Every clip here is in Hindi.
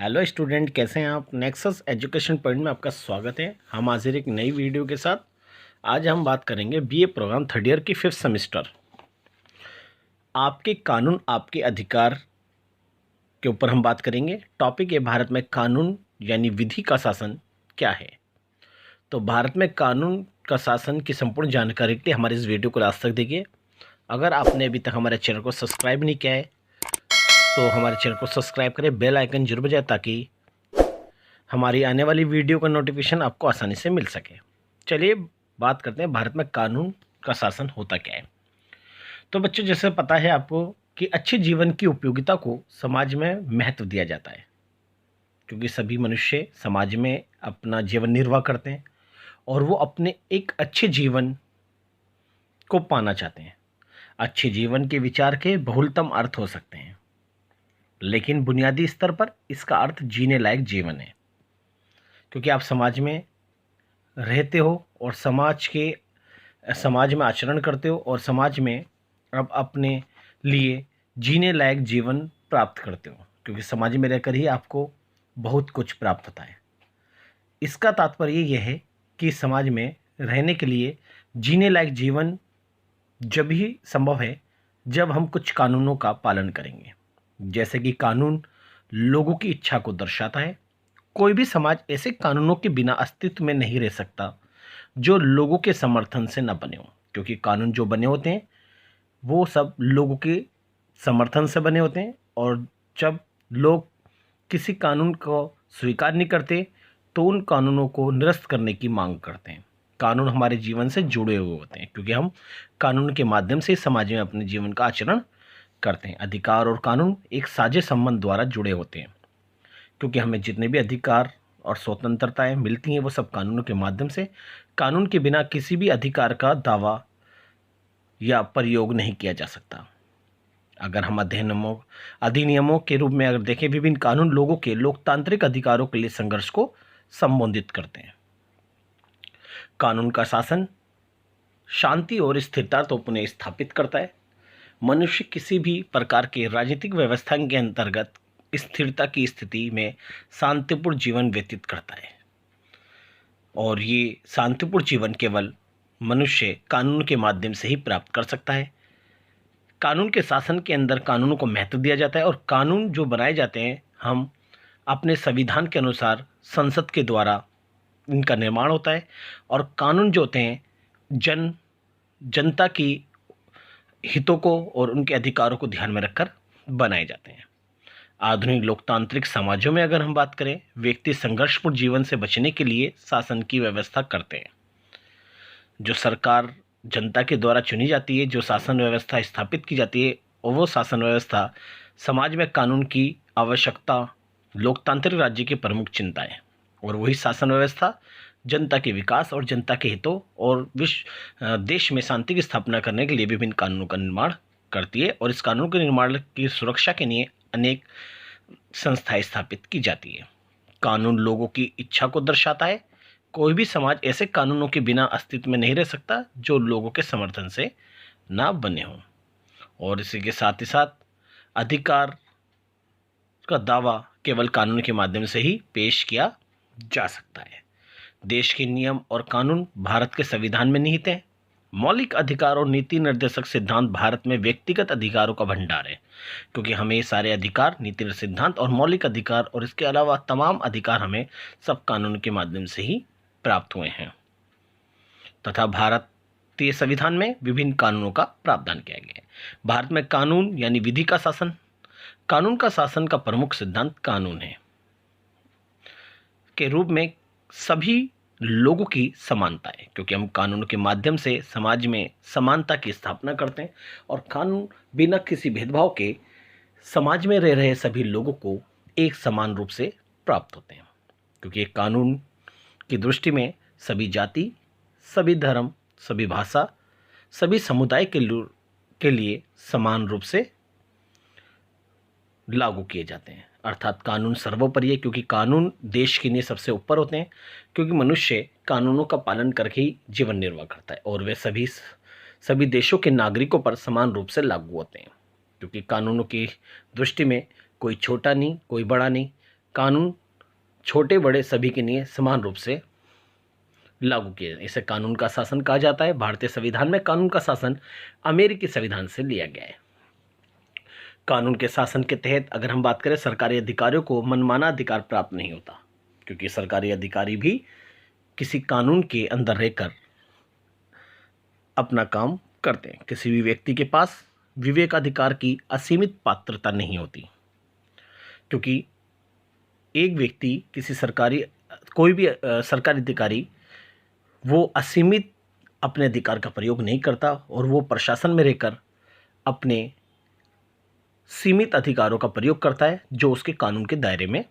हेलो स्टूडेंट, कैसे हैं आप। नेक्सस एजुकेशन पॉइंट में आपका स्वागत है। हम हाजिर एक नई वीडियो के साथ। आज हम बात करेंगे बीए प्रोग्राम थर्ड ईयर की 5th सेमेस्टर आपके कानून आपके अधिकार के ऊपर हम बात करेंगे। टॉपिक है भारत में कानून यानी विधि का शासन क्या है। तो भारत में कानून का शासन की संपूर्ण जानकारी के लिए हमारे इस वीडियो को लास्ट तक देखिए। अगर आपने अभी तक हमारे चैनल को सब्सक्राइब नहीं किया है तो हमारे चैनल को सब्सक्राइब करें, बेल आइकन जरूर बजाएं ताकि हमारी आने वाली वीडियो का नोटिफिकेशन आपको आसानी से मिल सके। चलिए बात करते हैं भारत में कानून का शासन होता क्या है। तो बच्चों, जैसे पता है आपको कि अच्छे जीवन की उपयोगिता को समाज में महत्व दिया जाता है, क्योंकि सभी मनुष्य समाज में अपना जीवन निर्वाह करते हैं और वो अपने एक अच्छे जीवन को पाना चाहते हैं। अच्छे जीवन के विचार के बहुलतम अर्थ हो सकते हैं, लेकिन बुनियादी स्तर पर इसका अर्थ जीने लायक जीवन है, क्योंकि आप समाज में रहते हो और समाज में आचरण करते हो और समाज में अब अपने लिए जीने लायक जीवन प्राप्त करते हो, क्योंकि समाज में रहकर ही आपको बहुत कुछ प्राप्त होता है। इसका तात्पर्य यह है कि समाज में रहने के लिए जीने लायक जीवन जब ही संभव है जब हम कुछ कानूनों का पालन करेंगे। जैसे कि कानून लोगों की इच्छा को दर्शाता है। कोई भी समाज ऐसे कानूनों के बिना अस्तित्व में नहीं रह सकता जो लोगों के समर्थन से न बने हों, क्योंकि कानून जो बने होते हैं वो सब लोगों के समर्थन से बने होते हैं। और जब लोग किसी कानून को स्वीकार नहीं करते तो उन कानूनों को निरस्त करने की मांग करते हैं। कानून हमारे जीवन से जुड़े हुए होते हैं, क्योंकि हम कानून के माध्यम से समाज में अपने जीवन का आचरण करते हैं। अधिकार और कानून एक साझे संबंध द्वारा जुड़े होते हैं, क्योंकि हमें जितने भी अधिकार और स्वतंत्रताएं मिलती हैं वो सब कानूनों के माध्यम से। कानून के बिना किसी भी अधिकार का दावा या प्रयोग नहीं किया जा सकता। अगर हम अधिनियमों के रूप में अगर देखें, विभिन्न कानून लोगों के लोकतांत्रिक अधिकारों के लिए संघर्ष को संबोधित करते हैं। कानून का शासन शांति और स्थिरता तो पुनः स्थापित करता है। मनुष्य किसी भी प्रकार के राजनीतिक व्यवस्था के अंतर्गत स्थिरता की स्थिति में शांतिपूर्ण जीवन व्यतीत करता है, और ये शांतिपूर्ण जीवन केवल मनुष्य कानून के माध्यम से ही प्राप्त कर सकता है। कानून के शासन के अंदर कानूनों को महत्व दिया जाता है, और कानून जो बनाए जाते हैं हम अपने संविधान के अनुसार संसद के द्वारा इनका निर्माण होता है। और कानून जो होते हैं जनता की हितों को और उनके अधिकारों को ध्यान में रखकर बनाए जाते हैं। आधुनिक लोकतांत्रिक समाजों में अगर हम बात करें, व्यक्ति संघर्षपूर्ण जीवन से बचने के लिए शासन की व्यवस्था करते हैं। जो सरकार जनता के द्वारा चुनी जाती है, जो शासन व्यवस्था स्थापित की जाती है, और वो शासन व्यवस्था समाज में कानून की आवश्यकता लोकतांत्रिक राज्य की प्रमुख चिंता है। और वही शासन व्यवस्था जनता के विकास और जनता के हितों और देश में शांति की स्थापना करने के लिए विभिन्न कानूनों का निर्माण करती है। और इस कानून के निर्माण की सुरक्षा के लिए अनेक संस्थाएं स्थापित की जाती है। कानून लोगों की इच्छा को दर्शाता है। कोई भी समाज ऐसे कानूनों के बिना अस्तित्व में नहीं रह सकता जो लोगों के समर्थन से ना बने हों। और इसी के साथ ही साथ अधिकार का दावा केवल कानून के माध्यम से ही पेश किया जा सकता है। देश के नियम और कानून भारत के संविधान में निहित हैं। मौलिक अधिकार और नीति निर्देशक सिद्धांत भारत में व्यक्तिगत अधिकारों का भंडार है, क्योंकि हमें ये सारे अधिकार, नीति सिद्धांत और मौलिक अधिकार और इसके अलावा तमाम अधिकार हमें सब कानून के माध्यम से ही प्राप्त हुए हैं। तथा भारतीय संविधान में विभिन्न कानूनों का प्रावधान किया गया है। भारत में कानून यानी विधि का शासन। कानून का शासन का प्रमुख सिद्धांत कानून है के रूप में सभी लोगों की समानता है, क्योंकि हम कानून के माध्यम से समाज में समानता की स्थापना करते हैं। और कानून बिना किसी भेदभाव के समाज में रह रहे सभी लोगों को एक समान रूप से प्राप्त होते हैं, क्योंकि एक कानून की दृष्टि में सभी जाति, सभी धर्म, सभी भाषा, सभी समुदाय के लिए समान रूप से लागू किए जाते हैं। अर्थात कानून सर्वोपरि है, क्योंकि कानून देश के लिए सबसे ऊपर होते हैं, क्योंकि मनुष्य कानूनों का पालन करके ही जीवन निर्वाह करता है और वे सभी देशों के नागरिकों पर समान रूप से लागू होते हैं। क्योंकि कानूनों की दृष्टि में कोई छोटा नहीं, कोई बड़ा नहीं, कानून छोटे बड़े सभी के लिए समान रूप से लागू किए। इसे कानून का शासन कहा जाता है। भारतीय संविधान में कानून का शासन अमेरिकी संविधान से लिया गया है। कानून के शासन के तहत अगर हम बात करें, सरकारी अधिकारियों को मनमाना अधिकार प्राप्त नहीं होता, क्योंकि सरकारी अधिकारी भी किसी कानून के अंदर रहकर अपना काम करते हैं। किसी भी व्यक्ति के पास विवेकाधिकार की असीमित पात्रता नहीं होती, क्योंकि एक व्यक्ति कोई भी सरकारी अधिकारी वो असीमित अपने अधिकार का प्रयोग नहीं करता और वो प्रशासन में रहकर अपने सीमित अधिकारों का प्रयोग करता है जो उसके कानून के दायरे में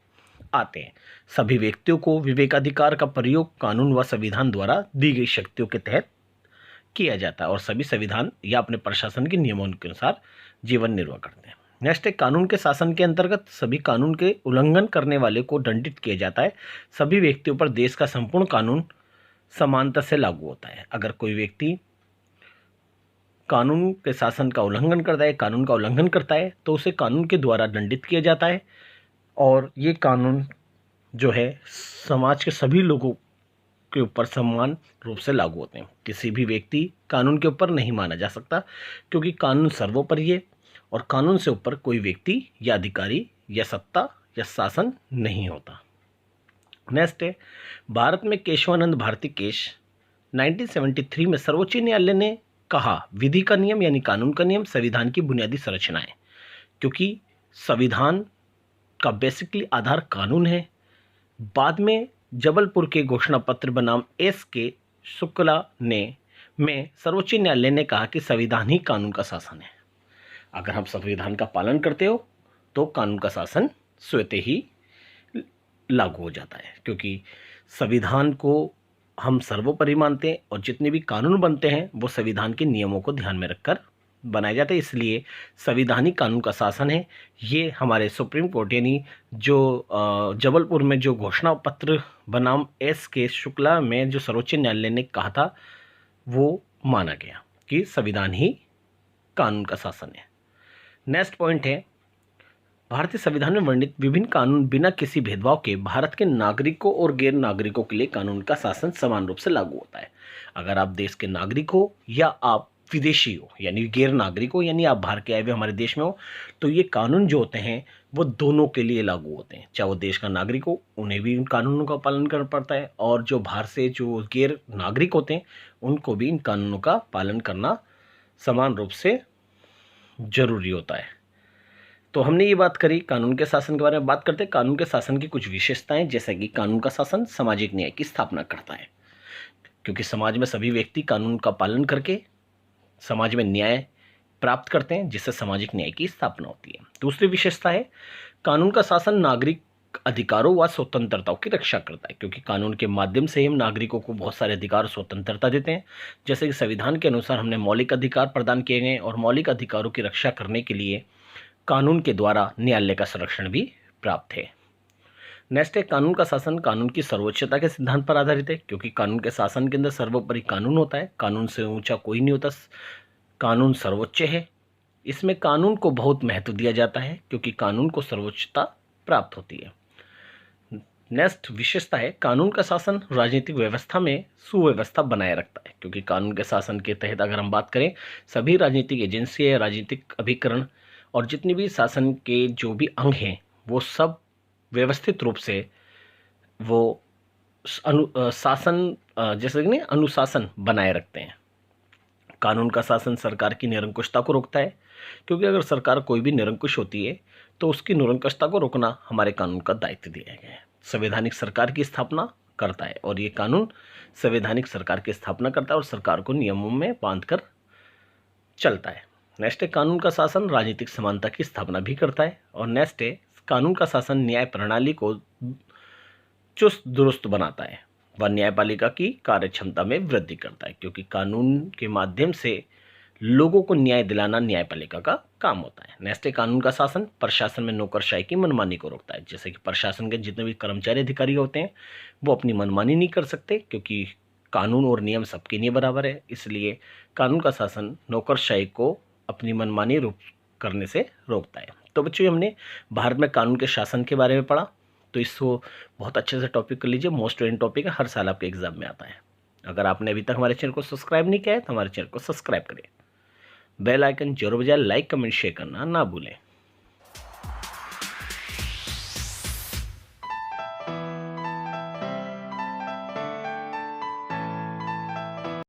आते हैं। सभी व्यक्तियों को विवेकाधिकार का प्रयोग कानून व संविधान द्वारा दी गई शक्तियों के तहत किया जाता है और सभी संविधान या अपने प्रशासन के नियमों के अनुसार जीवन निर्वाह करते हैं। नेक्स्ट है, कानून के शासन के अंतर्गत सभी कानून के उल्लंघन करने वाले को दंडित किया जाता है। सभी व्यक्तियों पर देश का संपूर्ण कानून समानता से लागू होता है। अगर कोई व्यक्ति कानून के शासन का उल्लंघन करता है, कानून का उल्लंघन करता है, तो उसे कानून के द्वारा दंडित किया जाता है और ये कानून जो है समाज के सभी लोगों के ऊपर समान रूप से लागू होते हैं। किसी भी व्यक्ति कानून के ऊपर नहीं माना जा सकता, क्योंकि कानून सर्वोपरि है और कानून से ऊपर कोई व्यक्ति या अधिकारी या सत्ता या शासन नहीं होता। नेक्स्ट है, भारत में केशवानंद भारती केस 1973 में सर्वोच्च न्यायालय ने कहा, विधि का नियम यानी कानून का नियम संविधान की बुनियादी संरचना है, क्योंकि संविधान का बेसिकली आधार कानून है। बाद में जबलपुर के घोषणा पत्र बनाम एस के शुक्ला में सर्वोच्च न्यायालय ने कहा कि संविधान ही कानून का शासन है। अगर हम संविधान का पालन करते हो तो कानून का शासन स्वतः ही लागू हो जाता है, क्योंकि संविधान को हम सर्वोपरि मानते हैं और जितने भी कानून बनते हैं वो संविधान के नियमों को ध्यान में रखकर बनाए जाते हैं। इसलिए संविधानिक कानून का शासन है। ये हमारे सुप्रीम कोर्ट यानी जो जबलपुर में जो घोषणा पत्र बनाम एस के शुक्ला में जो सर्वोच्च न्यायालय ने कहा था, वो माना गया कि संविधान ही कानून का शासन है। नेक्स्ट पॉइंट है, भारतीय संविधान में वर्णित विभिन्न कानून बिना किसी भेदभाव के भारत के नागरिकों और गैर नागरिकों के लिए कानून का शासन समान रूप से लागू होता है। अगर आप देश के नागरिक हो या आप विदेशी हो यानी गैर नागरिक हो यानी आप बाहर के आए हुए हमारे देश में हो, तो ये कानून जो होते हैं वो दोनों के लिए लागू होते हैं। चाहे वो देश का नागरिक हो, उन्हें भी इन कानूनों का पालन करना पड़ता है, और जो बाहर से जो गैर नागरिक होते हैं उनको भी इन कानूनों का पालन करना समान रूप से जरूरी होता है। तो हमने ये बात करी कानून के शासन के बारे में। बात करते हैं कानून के शासन की कुछ विशेषताएं, जैसे कि कानून का शासन सामाजिक न्याय की स्थापना करता है, क्योंकि समाज में सभी व्यक्ति कानून का पालन करके समाज में न्याय प्राप्त करते हैं, जिससे सामाजिक न्याय की स्थापना होती है। दूसरी विशेषता है, कानून का शासन नागरिक अधिकारों व स्वतंत्रताओं की रक्षा करता है, क्योंकि कानून के माध्यम से हम नागरिकों को बहुत सारे अधिकार और स्वतंत्रता देते हैं। जैसे कि संविधान के अनुसार हमने मौलिक अधिकार प्रदान किए गए और मौलिक अधिकारों की रक्षा करने के लिए कानून के द्वारा न्यायालय का संरक्षण भी प्राप्त है। नेक्स्ट है, कानून का शासन कानून की सर्वोच्चता के सिद्धांत पर आधारित है, क्योंकि कानून के शासन के अंदर सर्वोपरि कानून होता है। कानून से ऊंचा कोई नहीं होता, कानून सर्वोच्च है। इसमें कानून को बहुत महत्व दिया जाता है, क्योंकि कानून को सर्वोच्चता प्राप्त होती है। नेक्स्ट विशेषता है, कानून का शासन राजनीतिक व्यवस्था में सुव्यवस्था बनाए रखता है, क्योंकि कानून के शासन के तहत अगर हम बात करें, सभी राजनीतिक एजेंसी, राजनीतिक अभिकरण और जितनी भी शासन के जो भी अंग हैं वो सब व्यवस्थित रूप से वो शासन जैसे कि अनुशासन बनाए रखते हैं। कानून का शासन सरकार की निरंकुशता को रोकता है, क्योंकि अगर सरकार कोई भी निरंकुश होती है तो उसकी निरंकुशता को रोकना हमारे कानून का दायित्व दिया गया है। संवैधानिक सरकार की स्थापना करता है और ये कानून संवैधानिक सरकार की स्थापना करता है और सरकार को नियमों में बांधकर चलता है। नेक्स्ट है, कानून का शासन राजनीतिक समानता की स्थापना भी करता है। और नेक्स्ट है, कानून का शासन न्याय प्रणाली को चुस्त दुरुस्त बनाता है व न्यायपालिका की कार्य क्षमता में वृद्धि करता है, क्योंकि कानून के माध्यम से लोगों को न्याय दिलाना न्यायपालिका का काम होता है। नेक्स्ट है, कानून का शासन प्रशासन में नौकरशाही की मनमानी को रोकता है, जैसे कि प्रशासन के जितने भी कर्मचारी अधिकारी होते हैं वो अपनी मनमानी नहीं कर सकते, क्योंकि कानून और नियम सबके लिए बराबर है। इसलिए कानून का शासन नौकरशाही को अपनी मनमानी करने से रोकता है। तो बच्चों, हमने भारत में कानून के शासन के बारे में पढ़ा। तो इसको बहुत अच्छे से टॉपिक कर लीजिए, मोस्ट इंपॉर्टेंट टॉपिक है, हर साल आपके एग्जाम में आता है। अगर आपने अभी तक हमारे चैनल को सब्सक्राइब नहीं किया है तो हमारे चैनल को सब्सक्राइब करें, बेल आइकन जरूर बजाएं, लाइक कमेंट शेयर करना ना भूलें।